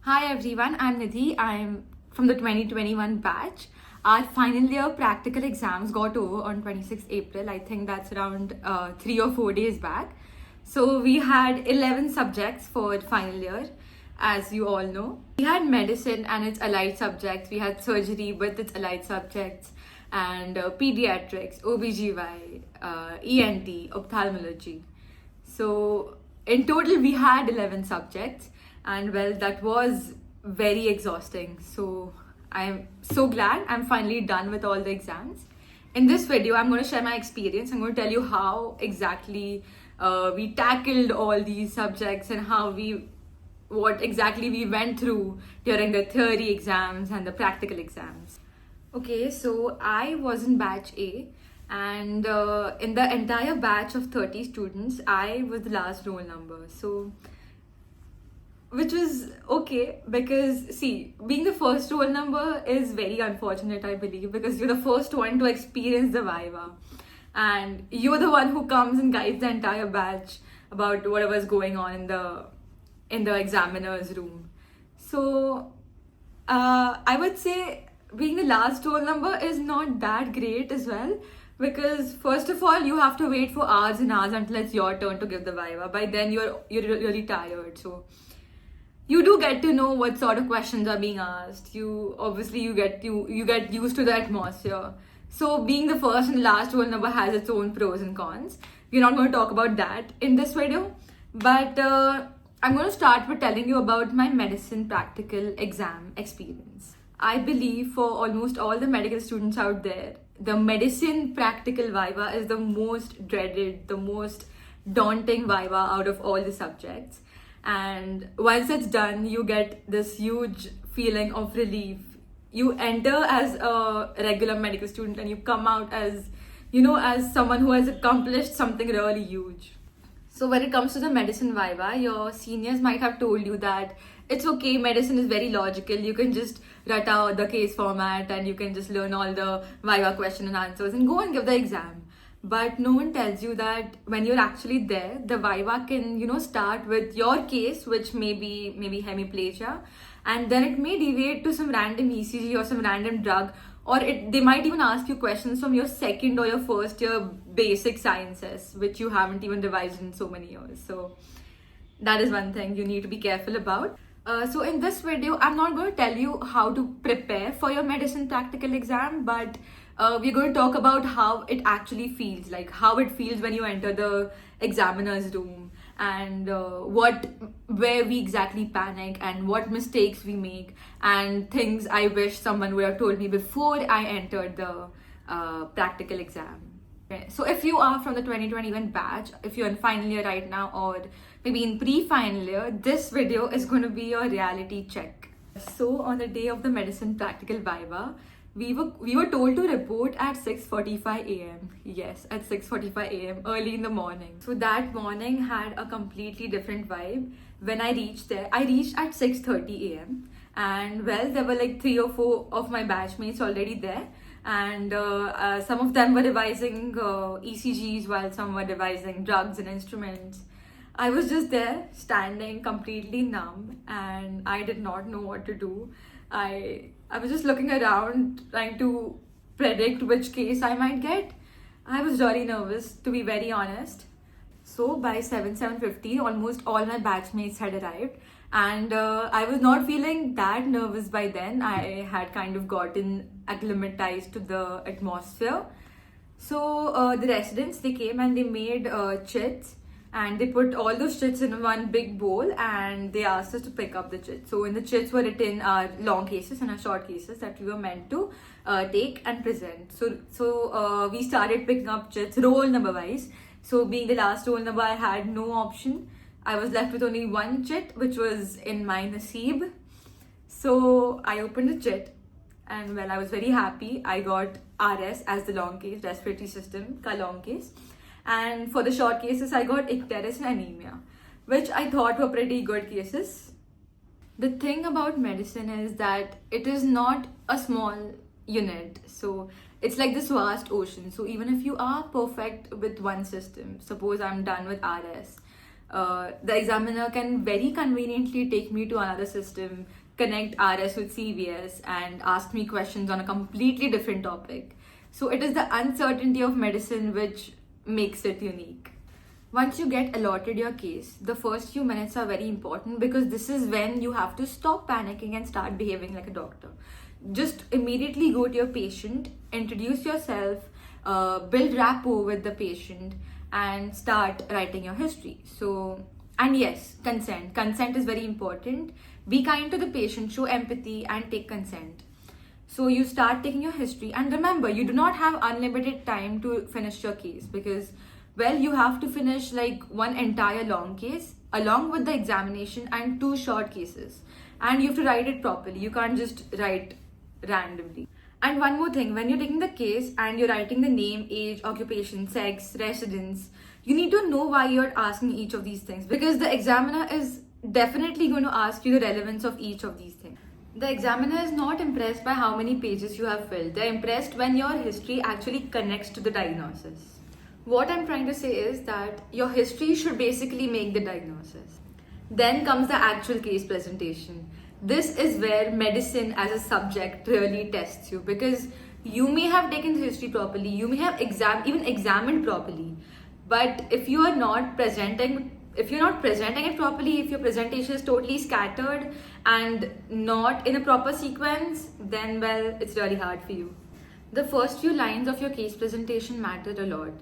Hi everyone, I'm Nidhi. I'm from the 2021 batch. Our final year practical exams got over on 26th April. I think that's around 3 or 4 days back. So we had 11 subjects for final year, as you all know. We had medicine and its allied subjects. We had surgery with its allied subjects and pediatrics, OBGY, ENT, ophthalmology. So in total, we had 11 subjects, and well, that was very exhausting. So I'm so glad I'm finally done with all the exams. In this video, I'm going to share my experience. I'm going to tell you how exactly we tackled all these subjects and what exactly we went through during the theory exams and the practical exams. Okay, so I was in batch A, and in the entire batch of 30 students, I was the last roll number. So, which was okay because, see, being the first roll number is very unfortunate, I believe, because you're the first one to experience the Viva, and you're the one who comes and guides the entire batch about whatever's going on in the examiner's room. So, I would say being the last roll number is not that great as well, because first of all you have to wait for hours and hours until it's your turn to give the viva. By then you're really tired, so you do get to know what sort of questions are being asked. You get used to the atmosphere. So being the first and last roll number has its own pros and cons. We're not going to talk about that in this video, but I'm going to start with telling you about my medicine practical exam experience. I believe for almost all the medical students out there, the medicine practical viva is the most dreaded, the most daunting viva out of all the subjects. And once it's done, you get this huge feeling of relief. You enter as a regular medical student and you come out as, as someone who has accomplished something really huge. So when it comes to the medicine viva, your seniors might have told you that it's okay, medicine is very logical. You can just write out the case format and you can just learn all the viva question and answers and go and give the exam. But no one tells you that when you're actually there, the viva can, start with your case, which may be maybe hemiplegia, and then it may deviate to some random ECG or some random drug, or they might even ask you questions from your second or your first year basic sciences, which you haven't even revised in so many years. So that is one thing you need to be careful about. So in this video, I'm not going to tell you how to prepare for your medicine practical exam, but we're going to talk about how it actually feels, like how it feels when you enter the examiner's room, and where we exactly panic and what mistakes we make and things I wish someone would have told me before I entered the practical exam. Okay. So if you are from the 2021 batch, if you're in final year right now or maybe in pre-final year, this video is going to be your reality check. So on the day of the medicine practical viva, we were told to report at 6:45 a.m. Yes, at 6:45 a.m. early in the morning. So that morning had a completely different vibe. When I reached there, I reached at 6:30 a.m. and well, there were like 3 or 4 of my batchmates already there, and some of them were revising ECGs while some were revising drugs and instruments. I was just there standing completely numb and I did not know what to do. I was just looking around trying to predict which case I might get. I was really nervous, to be very honest. So by 7:50, almost all my batchmates had arrived, and I was not feeling that nervous by then. I had kind of gotten acclimatized to the atmosphere. So the residents, they came and they made chits, and they put all those chits in one big bowl and they asked us to pick up the chits. So in the chits were written our long cases and our short cases that we were meant to take and present. So we started picking up chits roll number wise. So being the last roll number, I had no option. I was left with only one chit, which was in my naseeb. So I opened the chit and well, I was very happy. I got RS as the long case, respiratory system ka long case. And for the short cases, I got icterus and anemia, which I thought were pretty good cases. The thing about medicine is that it is not a small unit. So it's like this vast ocean. So even if you are perfect with one system, suppose I'm done with RS, The examiner can very conveniently take me to another system, connect RS with CVS, and ask me questions on a completely different topic. So it is the uncertainty of medicine which makes it unique. Once you get allotted your case, the first few minutes are very important because this is when you have to stop panicking and start behaving like a doctor. Just immediately go to your patient, introduce yourself, build rapport with the patient, and start writing your history. So, and yes, consent. Consent is very important. Be kind to the patient, show empathy, and take consent. So you start taking your history, and remember, you do not have unlimited time to finish your case because, well, you have to finish like one entire long case along with the examination and two short cases, and you have to write it properly. You can't just write randomly. And one more thing, when you're taking the case and you're writing the name, age, occupation, sex, residence, you need to know why you're asking each of these things because the examiner is definitely going to ask you the relevance of each of these things. The examiner is not impressed by how many pages you have filled. They're impressed when your history actually connects to the diagnosis. What I'm trying to say is that your history should basically make the diagnosis. Then comes the actual case presentation. This is where medicine as a subject really tests you because you may have taken the history properly, you may have even examined properly, but if you're not presenting it properly, if your presentation is totally scattered and not in a proper sequence, then well, it's really hard for you. The first few lines of your case presentation matter a lot.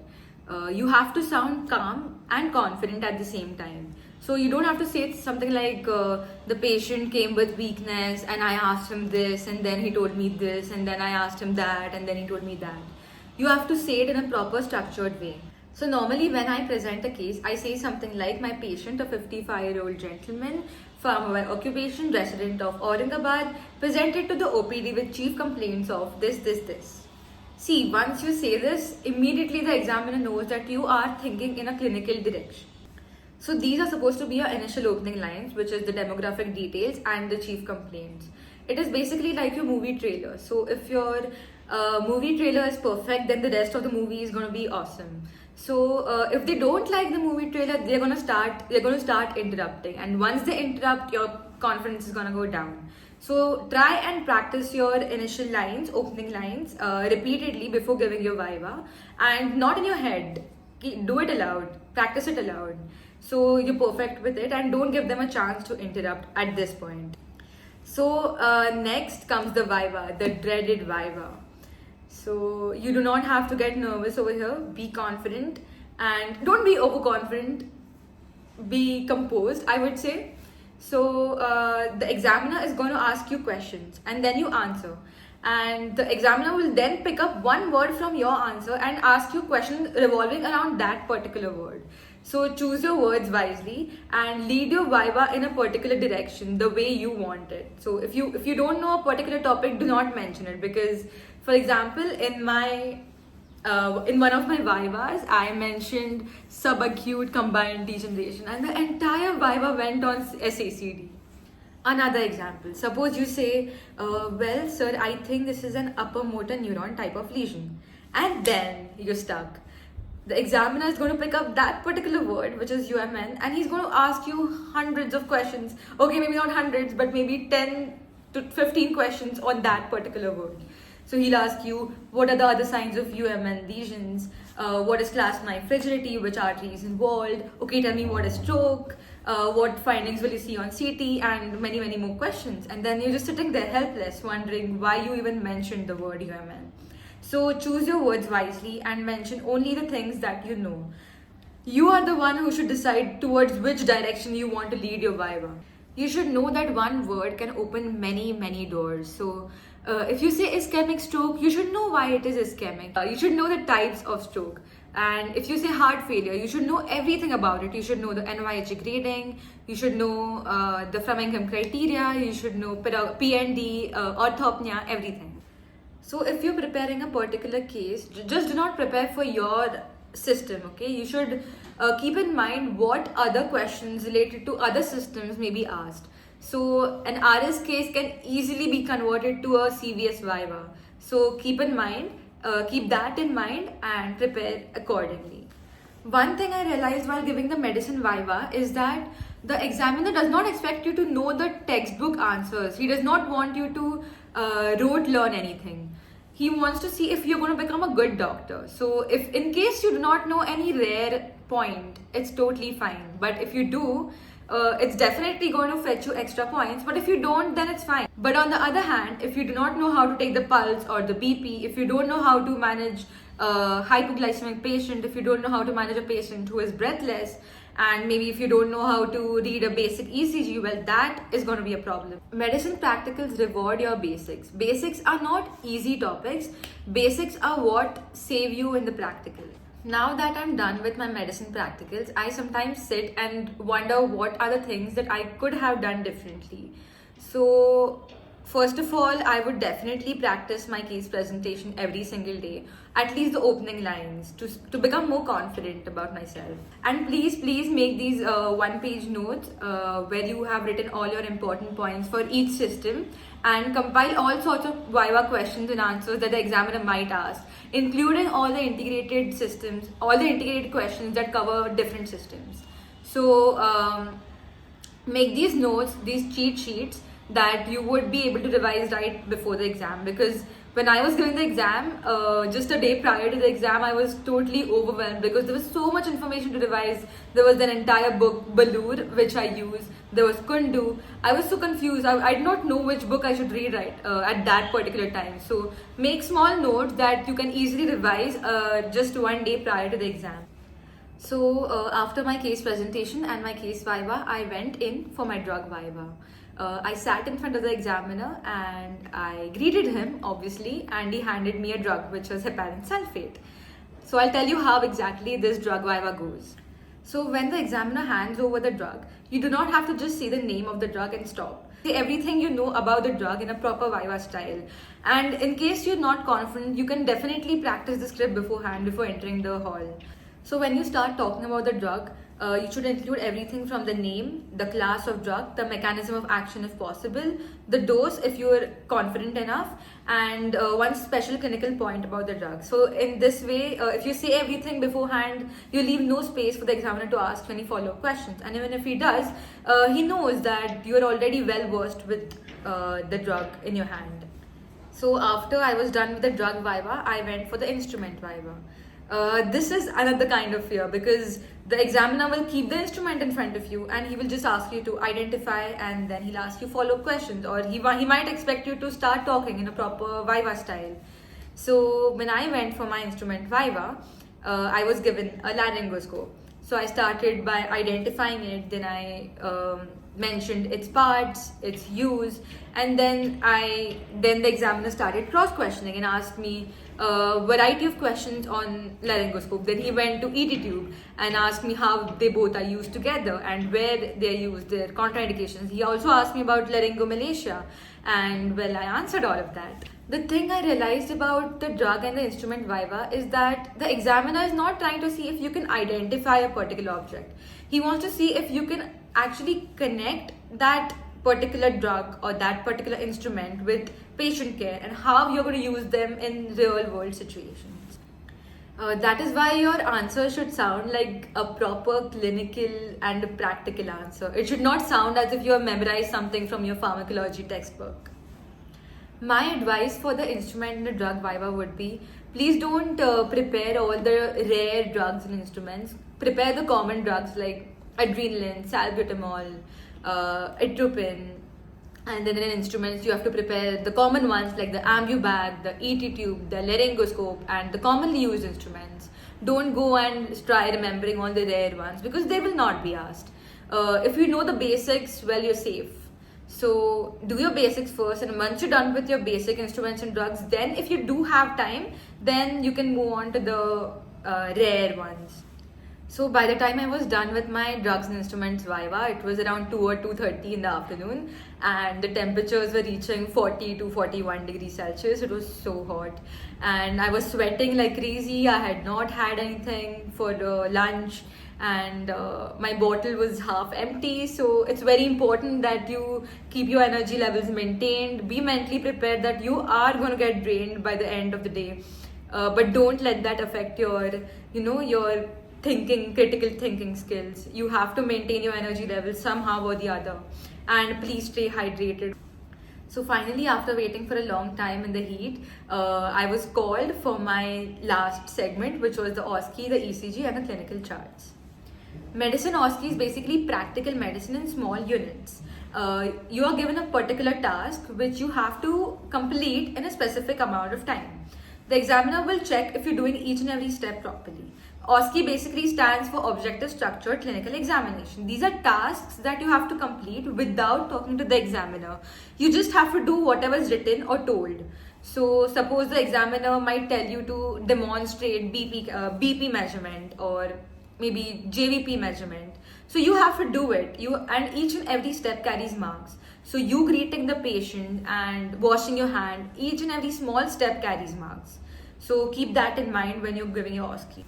You have to sound calm and confident at the same time. So you don't have to say something like the patient came with weakness and I asked him this and then he told me this and then I asked him that and then he told me that. You have to say it in a proper structured way. So normally when I present a case, I say something like my patient, a 55-year-old gentleman, farmer by occupation, resident of Aurangabad, presented to the OPD with chief complaints of this. See, once you say this, immediately the examiner knows that you are thinking in a clinical direction. So these are supposed to be your initial opening lines, which is the demographic details and the chief complaints. It is basically like your movie trailer. So if your movie trailer is perfect, then the rest of the movie is going to be awesome. So if they don't like the movie trailer, they're going to start interrupting. And once they interrupt, your confidence is going to go down. So try and practice your initial lines, opening lines, repeatedly before giving your viva, and not in your head. Do it aloud. Practice it aloud. So you're perfect with it, and don't give them a chance to interrupt at this point. So next comes the viva, the dreaded viva. So you do not have to get nervous over here. Be confident and don't be overconfident. Be composed, I would say. So the examiner is going to ask you questions and then you answer. And the examiner will then pick up one word from your answer and ask you questions revolving around that particular word. So choose your words wisely and lead your viva in a particular direction the way you want it. So if you don't know a particular topic, do not mention it because, for example, in one of my vivas, I mentioned subacute combined degeneration and the entire viva went on SACD. Another example, suppose you say, well sir, I think this is an upper motor neuron type of lesion, and then you're stuck. The examiner is going to pick up that particular word, which is UMN, and he's going to ask you hundreds of questions. Okay, maybe not hundreds, but maybe 10 to 15 questions on that particular word. So he'll ask you, what are the other signs of UMN lesions? What is class 9 fragility? Which artery is involved? Okay, tell me what is stroke? What findings will you see on CT? And many, many more questions. And then you're just sitting there helpless, wondering why you even mentioned the word UMN. So choose your words wisely and mention only the things that you know. You are the one who should decide towards which direction you want to lead your viva. You should know that one word can open many, many doors. So if you say ischemic stroke, you should know why it is ischemic. You should know the types of stroke. And if you say heart failure, you should know everything about it. You should know the NYHA grading, you should know the Framingham criteria, you should know PND, orthopnea, everything. So if you're preparing a particular case, just do not prepare for your system, okay? You should keep in mind what other questions related to other systems may be asked. So an RS case can easily be converted to a CVS viva. So keep that in mind and prepare accordingly. One thing I realized while giving the medicine viva is that the examiner does not expect you to know the textbook answers. He does not want you to rote learn anything. He wants to see if you're going to become a good doctor. So, if in case you do not know any rare point, it's totally fine. But if you do, it's definitely going to fetch you extra points. But if you don't, then it's fine. But on the other hand, if you do not know how to take the pulse or the BP, if you don't know how to manage a hypoglycemic patient, if you don't know how to manage a patient who is breathless, and maybe if you don't know how to read a basic ECG, well, that is going to be a problem. Medicine practicals reward your basics. Basics are not easy topics. Basics are what save you in the practical. Now that I'm done with my medicine practicals, I sometimes sit and wonder what are the things that I could have done differently. So, first of all, I would definitely practice my case presentation every single day, at least the opening lines, to become more confident about myself. And please make these one-page notes where you have written all your important points for each system, and compile all sorts of viva questions and answers that the examiner might ask, including all the integrated systems, all the integrated questions that cover different systems. So make these notes, these cheat sheets that you would be able to revise right before the exam, because when I was giving the exam, just a day prior to the exam, I was totally overwhelmed because there was so much information to revise. There was an entire book, Balur, which I use. There was Kundu. I was so confused. I did not know which book I should read at that particular time. So make small notes that you can easily revise just one day prior to the exam. So after my case presentation and my case viva, I went in for my drug viva. I sat in front of the examiner and I greeted him, obviously, and he handed me a drug which was heparin sulfate. So I'll tell you how exactly this drug viva goes. So when the examiner hands over the drug, you do not have to just say the name of the drug and stop. Say everything you know about the drug in a proper viva style. And in case you're not confident, you can definitely practice the script beforehand before entering the hall. So when you start talking about the drug, you should include everything from the name, the class of drug, the mechanism of action if possible, the dose if you are confident enough, and one special clinical point about the drug. So in this way, if you say everything beforehand, you leave no space for the examiner to ask any follow-up questions. And even if he does, he knows that you are already well versed with the drug in your hand. So after I was done with the drug viva, I went for the instrument viva. This is another kind of fear because the examiner will keep the instrument in front of you and he will just ask you to identify, and then he'll ask you follow-up questions, or he might expect you to start talking in a proper viva style. So when I went for my instrument viva, I was given a laryngoscope. So I started by identifying it, then I mentioned its parts, its use, and then the examiner started cross-questioning and asked me a variety of questions on laryngoscope. Then he went to ET tube and asked me how they both are used together and where they're used, their contraindications. He also asked me about laryngomalacia, and well, I answered all of that. The thing I realized about the drug and the instrument viva is that the examiner is not trying to see if you can identify a particular object. He wants to see if you can actually connect that particular drug or that particular instrument with patient care and how you're going to use them in real world situations. That is why your answer should sound like a proper clinical and practical answer. It should not sound as if you have memorized something from your pharmacology textbook. My advice for the instrument and the drug viva would be, please don't prepare all the rare drugs and instruments. Prepare the common drugs like adrenaline, salbutamol, atropine, and then in instruments you have to prepare the common ones like the ambubag, the ET tube, the laryngoscope, and the commonly used instruments. Don't go and try remembering all the rare ones because they will not be asked. If you know the basics, well, you're safe. So do your basics first, and once you're done with your basic instruments and drugs, then if you do have time, then you can move on to the rare ones. So by the time I was done with my drugs and instruments viva, it was around 2 or 2:30 in the afternoon, and the temperatures were reaching 40 to 41 degrees Celsius. It was so hot and I was sweating like crazy. I had not had anything for lunch, and my bottle was half empty. So it's very important that you keep your energy levels maintained. Be mentally prepared that you are going to get drained by the end of the day, but don't let that affect your critical thinking skills. You have to maintain your energy level somehow or the other, and please stay hydrated. So finally, after waiting for a long time in the heat, I was called for my last segment, which was the OSCE, the ECG, and the clinical charts. Medicine OSCE is basically practical medicine in small units. You are given a particular task which you have to complete in a specific amount of time. The examiner will check if you're doing each and every step properly. OSCE basically stands for Objective Structured Clinical Examination. These are tasks that you have to complete without talking to the examiner. You just have to do whatever is written or told. So suppose the examiner might tell you to demonstrate BP measurement or maybe JVP measurement. So you have to do it. And each and every step carries marks. So you greeting the patient and washing your hand, each and every small step carries marks. So keep that in mind when you're giving your OSCE.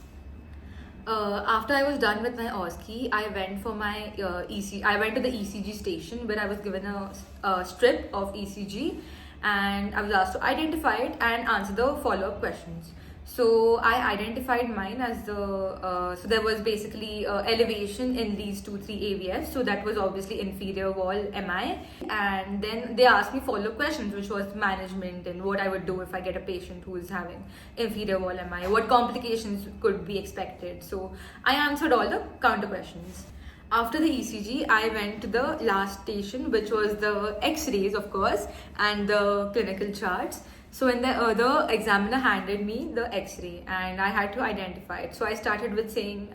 After I was done with my OSCE, I went for my ECG. I went to the ECG station where I was given a strip of ECG, and I was asked to identify it and answer the follow-up questions. So I identified mine as so there was basically elevation in these 2-3 AVFs. So that was obviously inferior wall MI. And then they asked me follow-up questions, which was management and what I would do if I get a patient who is having inferior wall MI, what complications could be expected. So I answered all the counter questions. After the ECG, I went to the last station, which was the X-rays, of course, and the clinical charts. So when the examiner handed me the X-ray and I had to identify it. So I started saying,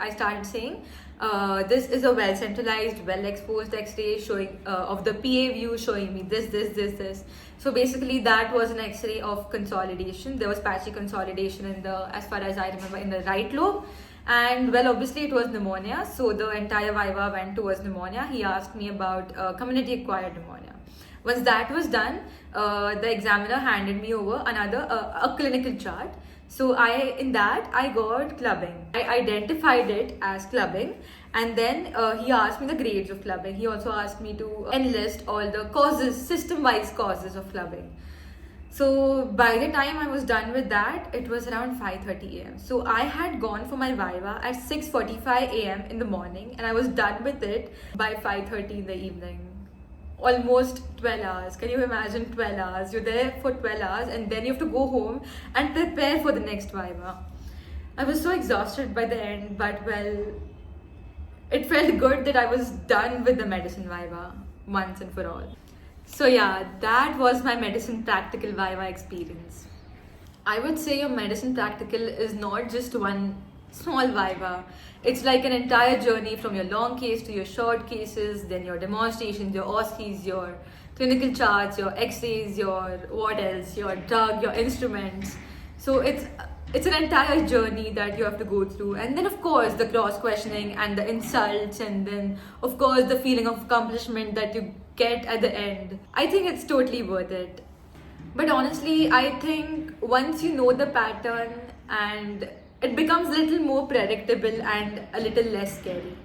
this is a well centralized, well exposed X-ray showing of the PA view showing me this. So basically that was an X-ray of consolidation. There was patchy consolidation as far as I remember, in the right lobe. And well, obviously it was pneumonia. So the entire viva went towards pneumonia. He asked me about community acquired pneumonia. Once that was done, the examiner handed me over a clinical chart. So I got clubbing. I identified it as clubbing, and then he asked me the grades of clubbing. He also asked me to enlist all the causes, system-wise causes of clubbing. So by the time I was done with that, it was around 5:30 a.m. So I had gone for my viva at 6:45 a.m. in the morning, and I was done with it by 5:30 in the evening. Almost 12 hours. Can you imagine 12 hours? You're there for 12 hours and then you have to go home and prepare for the next viva. I was so exhausted by the end, but well, it felt good that I was done with the medicine viva once and for all. So yeah, that was my medicine practical viva experience. I would say your medicine practical is not just one small viva. It's like an entire journey from your long case to your short cases, then your demonstrations, your OSCEs, your clinical charts, your X-rays, your what else, your drug, your instruments. So it's an entire journey that you have to go through. And then of course the cross-questioning and the insults, and then of course the feeling of accomplishment that you get at the end. I think it's totally worth it. But honestly, I think once you know the pattern, and it becomes a little more predictable and a little less scary.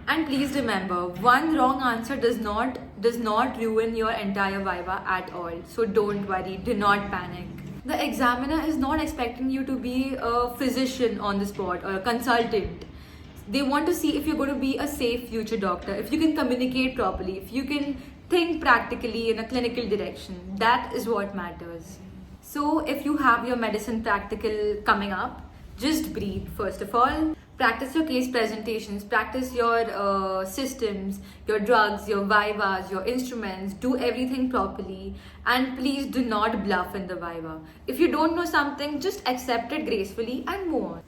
And please remember, one wrong answer does not ruin your entire viva at all. So don't worry, do not panic. The examiner is not expecting you to be a physician on the spot or a consultant. They want to see if you're going to be a safe future doctor, if you can communicate properly, if you can think practically in a clinical direction. That is what matters. So if you have your medicine practical coming up, just breathe first of all. Practice your case presentations, practice your systems, your drugs, your vivas, your instruments, do everything properly, and please do not bluff in the viva. If you don't know something, just accept it gracefully and move on.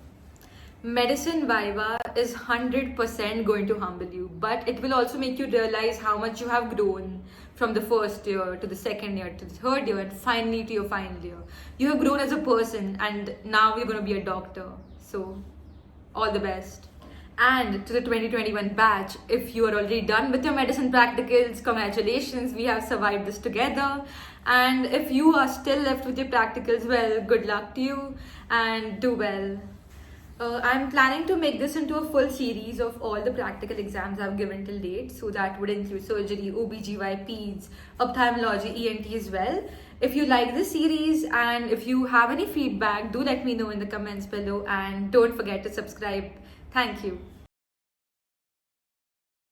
Medicine viva is 100% going to humble you, but it will also make you realize how much you have grown from the first year to the second year to the third year and finally to your final year. You have grown as a person, and now you're going to be a doctor. So all the best. And to the 2021 batch, if you are already done with your medicine practicals, congratulations, we have survived this together. And if you are still left with your practicals, well, good luck to you and do well. I'm planning to make this into a full series of all the practical exams I've given till date. So that would include surgery, OBGY, PEDS, ophthalmology, ENT as well. If you like this series and if you have any feedback, do let me know in the comments below, and don't forget to subscribe Thank you.